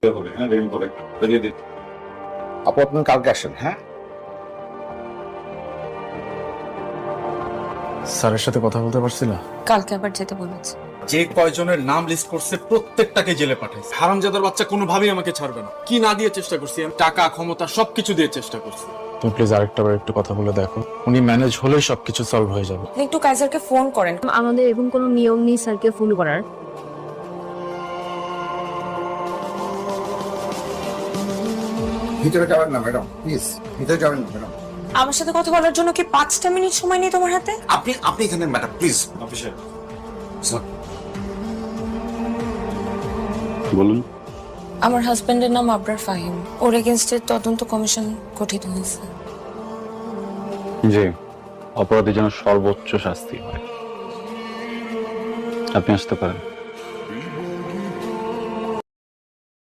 হবে, হ্যাঁ রেডি করে বেরিয়ে দিন। আপু আপনার কালকে আসেন, হ্যাঁ? স্যারের সাথে কথা বলতে পারছিল? কালকে আবার যেতে বলেছে। যে কয়জনের নাম লিস্ট করছে প্রত্যেকটাকে জেলে পাঠাইছে। হারামজাদার বাচ্চা কোনোভাবেই আমাকে ছাড়বে না। কি না দিয়ে চেষ্টা করছি আমি, টাকা ক্ষমতা সবকিছু দিয়ে চেষ্টা করছি। তুমি প্লিজ আরেকটা বার একটু কথা বলে দেখো, উনি ম্যানেজ হলেই সবকিছু সলভ হয়ে যাবে। আপনি একটু কাইজারকে ফোন করেন। আমাদের এরকম কোনো নিয়ম নেই স্যারকে ফোন করার। ভিতরে যাবেন না ম্যাডাম, প্লিজ ভিতরে যাবেন না ম্যাডাম। আমার সাথে কথা বলার জন্য কি 5টা মিনিট সময় নেই তোমার হাতে? আপনি এখানে ম্যাডাম প্লিজ। অফিসে বলুন। আমার হাজবেন্ডের নাম আবরার ফাহিম। ওর এগেইনস্টে তদন্ত কমিশন গঠিত হয়েছে। জি, অপরাধী যেন সর্বোচ্চ শাস্তি হয়। আপনি আসতে পারেন।